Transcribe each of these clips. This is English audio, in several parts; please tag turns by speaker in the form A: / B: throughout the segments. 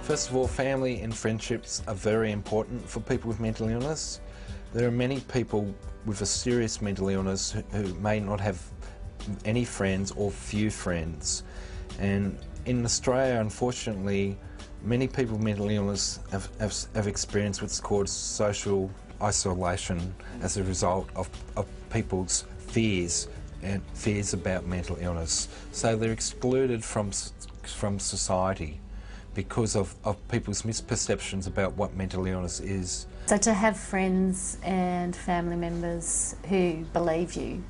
A: First of all, family and friendships are very important for people with mental illness. There are many people with a serious mental illness who may not have any friends or few friends. And in Australia, unfortunately, many people with mental illness have experienced what's called social isolation as a result of people's fears about mental illness. So they're excluded from society because of people's misperceptions about what mental illness is.
B: So to have friends and family members who believe you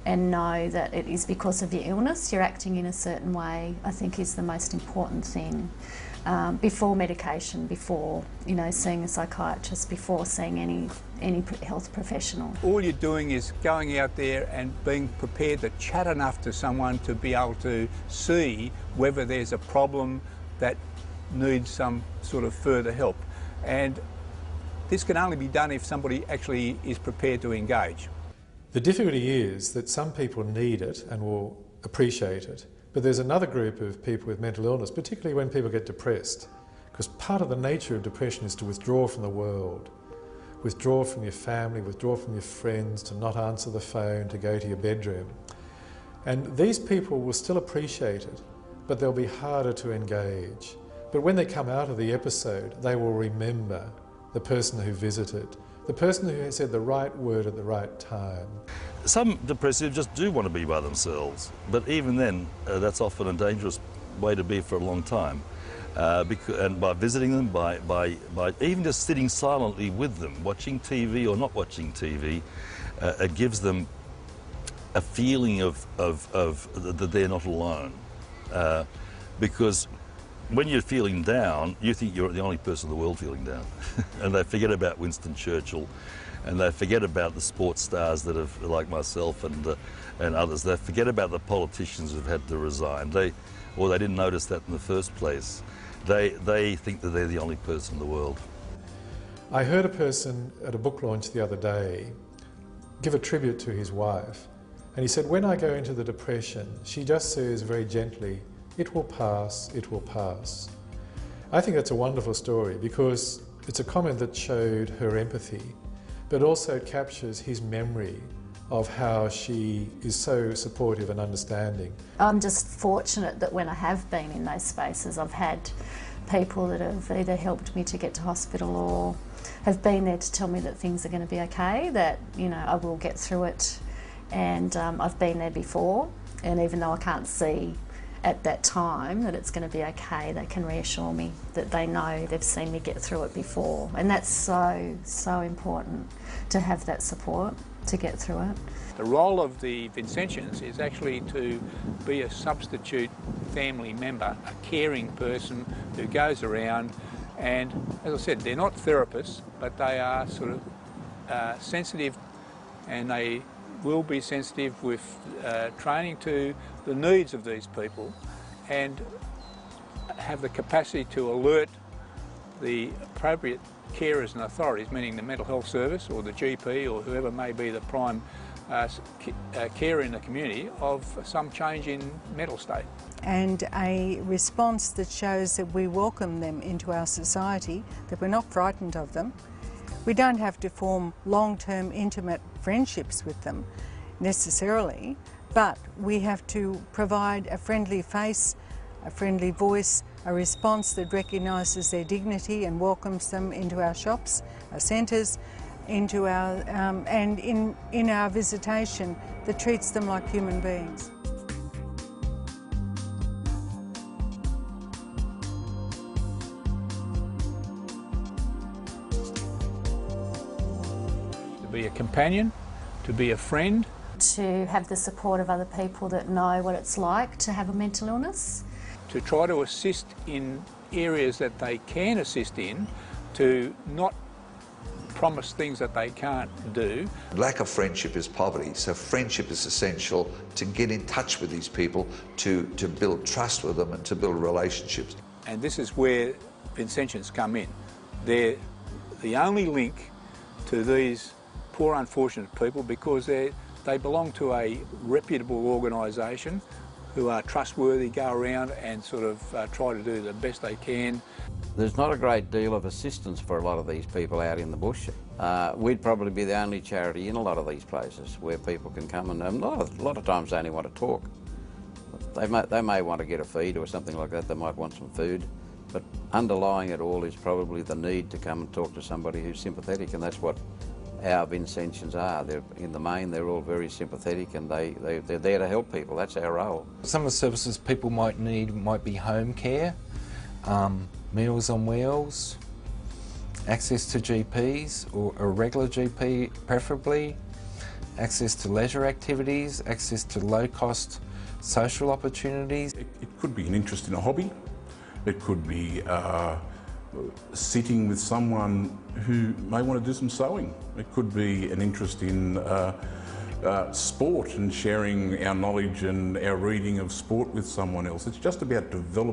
B: and know that it is because of your illness, you're acting in a certain way, I think is the most important thing. Before medication, before seeing a psychiatrist, before seeing any health professional.
C: All you're doing is going out there and being prepared to chat enough to someone to be able to see whether there's a problem that needs some sort of further help. And this can only be done if somebody actually is prepared to engage.
D: The difficulty is that some people need it and will appreciate it, but there's another group of people with mental illness, particularly when people get depressed, because part of the nature of depression is to withdraw from the world, withdraw from your family, withdraw from your friends, to not answer the phone, to go to your bedroom. And these people will still appreciate it, but they'll be harder to engage. But when they come out of the episode, they will remember the person who visited, the person who said the right word at the right time.
E: Some depressives just do want to be by themselves, but even then, that's often a dangerous way to be for a long time. And by visiting them, by even just sitting silently with them, watching TV or not watching TV, it gives them a feeling of that they're not alone. Because when you're feeling down, you think you're the only person in the world feeling down. And they forget about Winston Churchill, and they forget about the sports stars that have, like myself and others. They forget about the politicians who've had to resign. They didn't notice that in the first place. They think that they're the only person in the world.
D: I heard a person at a book launch the other day give a tribute to his wife, and he said, when I go into the depression, she just says very gently, "It will pass, it will pass." I think that's a wonderful story because it's a comment that showed her empathy, but also captures his memory of how she is so supportive and understanding.
B: I'm just fortunate that when I have been in those spaces, I've had people that have either helped me to get to hospital or have been there to tell me that things are going to be okay, that I will get through it. And I've been there before, and even though I can't see at that time that it's going to be okay, they can reassure me that they know they've seen me get through it before. And that's so important, to have that support to get through it.
C: The role of the Vincentians is actually to be a substitute family member, a caring person who goes around, and as I said, they're not therapists, but they are sort of sensitive, and they will be sensitive with training to the needs of these people, and have the capacity to alert the appropriate carers and authorities, meaning the mental health service or the GP or whoever may be the prime carer in the community, of some change in mental state.
F: And a response that shows that we welcome them into our society, that we're not frightened of them. We don't have to form long-term intimate friendships with them necessarily, but we have to provide a friendly face, a friendly voice, a response that recognises their dignity and welcomes them into our shops, our centres, into our and in our visitation, that treats them like human beings.
C: To be a companion, to be a friend.
B: To have the support of other people that know what it's like to have a mental illness.
C: To try to assist in areas that they can assist in, to not promise things that they can't do.
G: Lack of friendship is poverty, so friendship is essential to get in touch with these people, to build trust with them and to build relationships.
C: And this is where Vincentians come in. They're the only link to these poor unfortunate people, because they belong to a reputable organisation who are trustworthy go around and sort of try to do the best they can.
H: There's not a great deal of assistance for a lot of these people out in the bush. We'd probably be the only charity in a lot of these places where people can come and a lot of times they only want to talk. They may want to get a feed or something like that, they might want some food, but underlying it all is probably the need to come and talk to somebody who's sympathetic, and that's what our Vincentians are. In the main, they're all very sympathetic and they're there to help people. That's our role.
A: Some of the services people might need might be home care, Meals on Wheels, access to GPs, or a regular GP preferably, access to leisure activities, access to low-cost social opportunities.
I: It could be an interest in a hobby. It could be sitting with someone who may want to do some sewing. It could be an interest in sport and sharing our knowledge and our reading of sport with someone else. It's just about developing